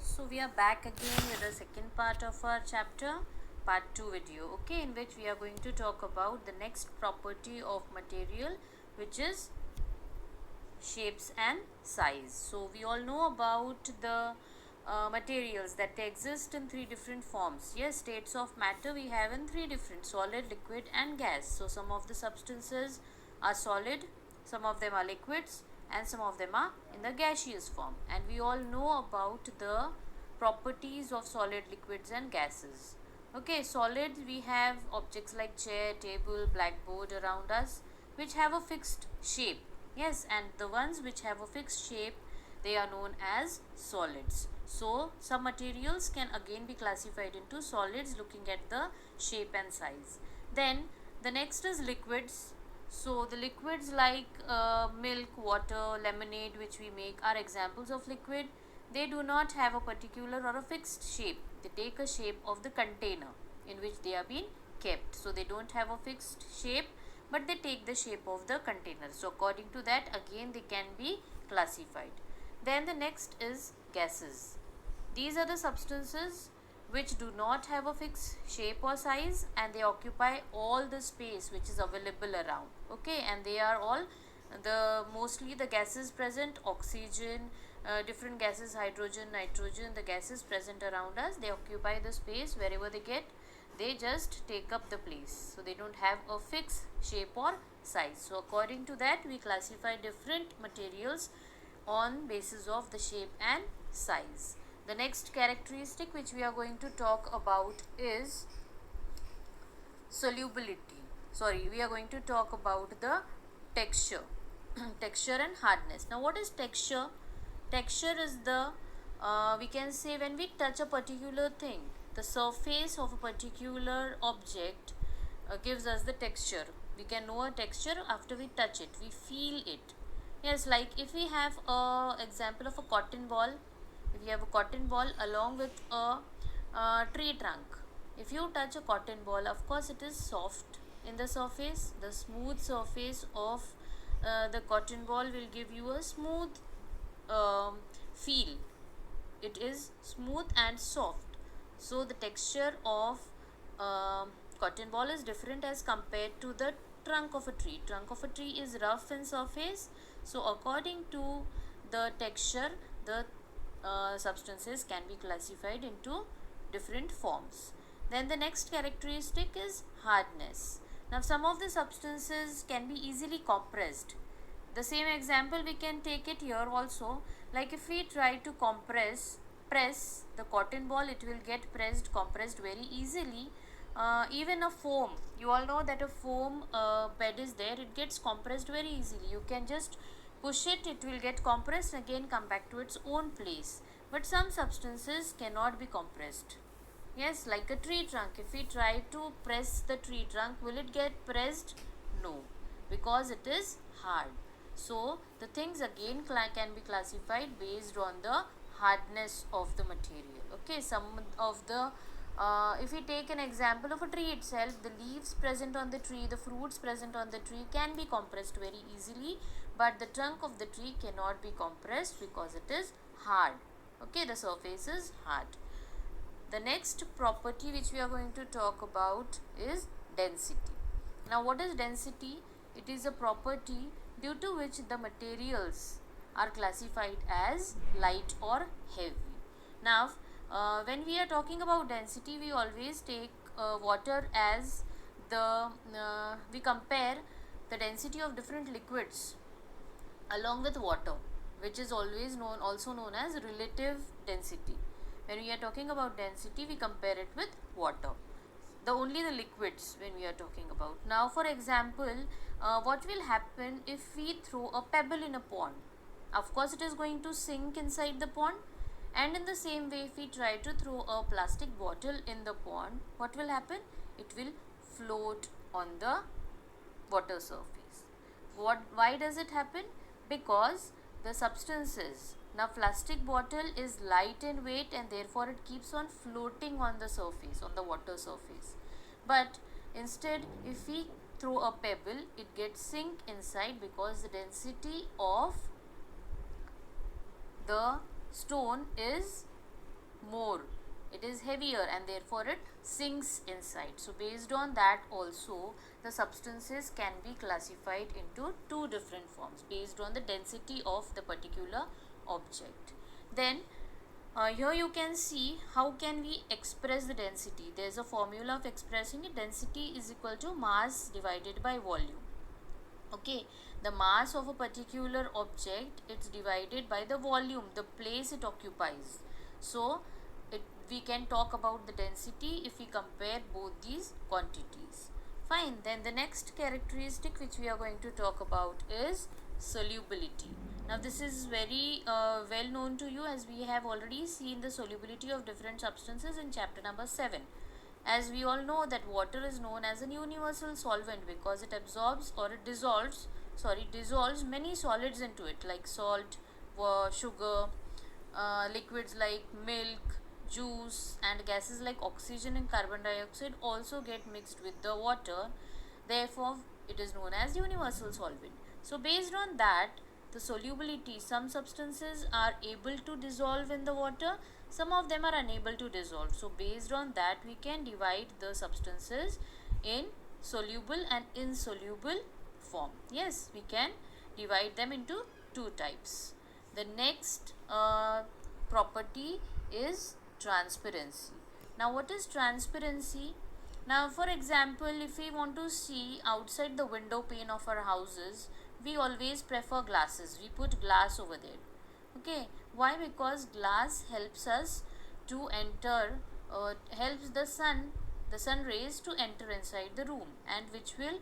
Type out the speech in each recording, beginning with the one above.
So we are back again with the second part of our chapter, part 2 video, okay, in which we are going to talk about the next property of material, which is shapes and size. So we all know about the materials that exist in three different forms. Yes, states of matter we have in three different: solid, liquid and gas. So some of the substances are solid, some of them are liquids, and some of them are in the gaseous form. And we all know about the properties of solid, liquids and gases. Okay, solids we have objects like chair, table, blackboard around us, which have a fixed shape. Yes, and the ones which have a fixed shape, they are known as solids. So some materials can again be classified into solids looking at the shape and size. Then the next is liquids. So the liquids like milk, water, lemonade which we make are examples of liquid. They do not have a particular or a fixed shape. They take a shape of the container in which they are being kept. So they don't have a fixed shape, but they take the shape of the container. So according to that, again they can be classified. Then the next is gases. These are the substances which do not have a fixed shape or size, and they occupy all the space which is available around. Okay, and they are all mostly the gases present: oxygen, different gases, hydrogen, nitrogen, the gases present around us, they occupy the space wherever they get. They just take up the place, so they don't have a fixed shape or size. So according to that, we classify different materials on basis of the shape and size. The next characteristic which we are going to talk about is solubility. We are going to talk about the texture. Texture and hardness. Now what is texture? Texture is the we can say when we touch a particular thing, the surface of a particular object gives us the texture. We can know a texture after we touch it, we feel it. Yes, like if we have a example of a cotton ball, if you have a cotton ball along with a tree trunk, if you touch a cotton ball, of course it is soft in the surface. The smooth surface of the cotton ball will give you a smooth feel. It is smooth and soft. So the texture of cotton ball is different as compared to the trunk of a tree. Trunk of a tree is rough in surface. So according to the texture, the substances can be classified into different forms. Then the next characteristic is hardness. Now some of the substances can be easily compressed. The same example we can take it here also. Like if we try to press the cotton ball, it will get compressed very easily. Even a foam, you all know that a foam bed is there, it gets compressed very easily. You can just push it, it will get compressed, again come back to its own place. But some substances cannot be compressed. Yes, like a tree trunk. If we try to press the tree trunk, will it get pressed? No, because it is hard. So the things again can be classified based on the hardness of the material. Okay, some of the if we take an example of a tree itself, the leaves present on the tree, the fruits present on the tree can be compressed very easily, but the trunk of the tree cannot be compressed because it is hard. Okay, the surface is hard. The next property which we are going to talk about is density. Now what is density? It is a property due to which the materials are classified as light or heavy. Now when we are talking about density, we always take water as the we compare the density of different liquids along with water, which is also known as relative density. When we are talking about density, we compare it with water, only the liquids when we are talking about. Now for example, what will happen if we throw a pebble in a pond? Of course it is going to sink inside the pond. And in the same way, if we try to throw a plastic bottle in the pond, what will happen? It will float on the water surface. Why does it happen? Because the substances, now plastic bottle is light in weight and therefore it keeps on floating on the surface, on the water surface. But instead, if we throw a pebble, it gets sink inside because the density of the stone is more, it is heavier, and therefore it sinks inside. So based on that also, the substances can be classified into two different forms based on the density of the particular object. Then here you can see how can we express the density. There is a formula of expressing it. Density is equal to mass divided by volume. Okay, the mass of a particular object, it's divided by the volume, the place it occupies. So we can talk about the density if we compare both these quantities. Fine, then the next characteristic which we are going to talk about is solubility. Now this is very well known to you, as we have already seen the solubility of different substances in chapter number 7. As we all know that water is known as a universal solvent because it absorbs or it dissolves many solids into it, like salt, sugar, liquids like milk, juice, and gases like oxygen and carbon dioxide also get mixed with the water. Therefore it is known as universal solvent. So based on that, the solubility, some substances are able to dissolve in the water, some of them are unable to dissolve. So based on that, we can divide the substances in soluble and insoluble form. Yes, we can divide them into two types. The next property is transparency. Now what is transparency? Now for example, if we want to see outside the window pane of our houses, we always prefer glasses. We put glass over there. Okay, why? Because glass helps us to enter, helps the sun rays to enter inside the room, and which will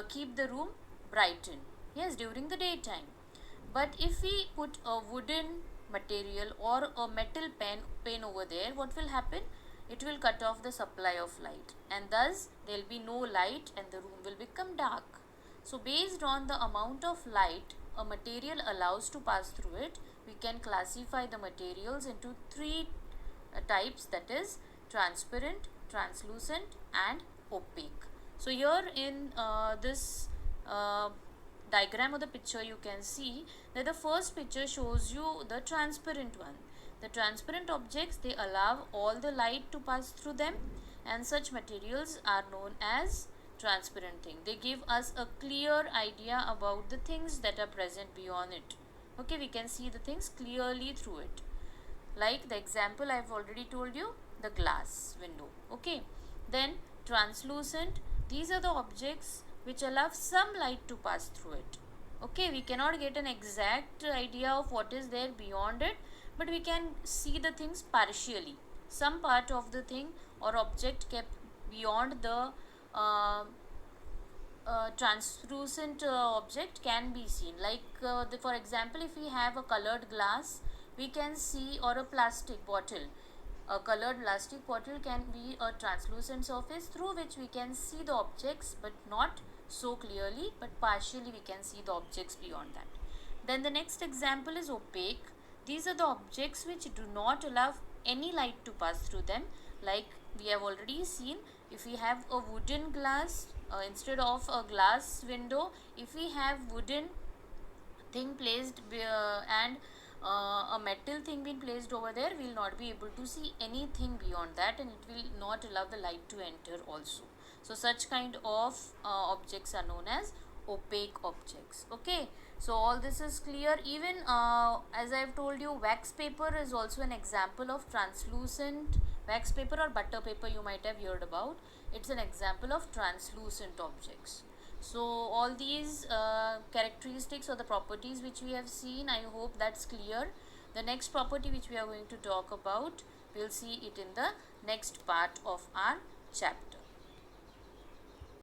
keep the room brightened, yes, during the daytime. But if we put a wooden material or a metal pane over there, what will happen? It will cut off the supply of light, and thus there will be no light and the room will become dark. So based on the amount of light a material allows to pass through it, we can classify the materials into three types, that is transparent, translucent, and opaque. So here in this diagram or the picture, you can see that the first picture shows you the transparent one. The transparent objects, they allow all the light to pass through them, and such materials are known as transparent thing. They give us a clear idea about the things that are present beyond it. Okay, we can see the things clearly through it. Like the example I have already told you, the glass window. Okay, then translucent, these are the objects which allow some light to pass through it. Okay, we cannot get an exact idea of what is there beyond it, but we can see the things partially. Some part of the thing or object kept beyond the translucent object can be seen. Like for example, if we have a colored glass, we can see, or a plastic bottle, a colored plastic bottle can be a translucent surface through which we can see the objects, but not so clearly, but partially we can see the objects beyond that. Then the next example is opaque. These are the objects which do not allow any light to pass through them. Like we have already seen, if we have a wooden glass, instead of a glass window, if we have wooden thing placed and a metal thing being placed over there, we will not be able to see anything beyond that, and it will not allow the light to enter also. So such kind of objects are known as opaque objects. Okay, so all this is clear. Even as I have told you, wax paper is also an example of translucent. Wax paper or butter paper you might have heard about. It's an example of translucent objects. So all these characteristics or the properties which we have seen, I hope that's clear. The next property which we are going to talk about, we'll see it in the next part of our chapter.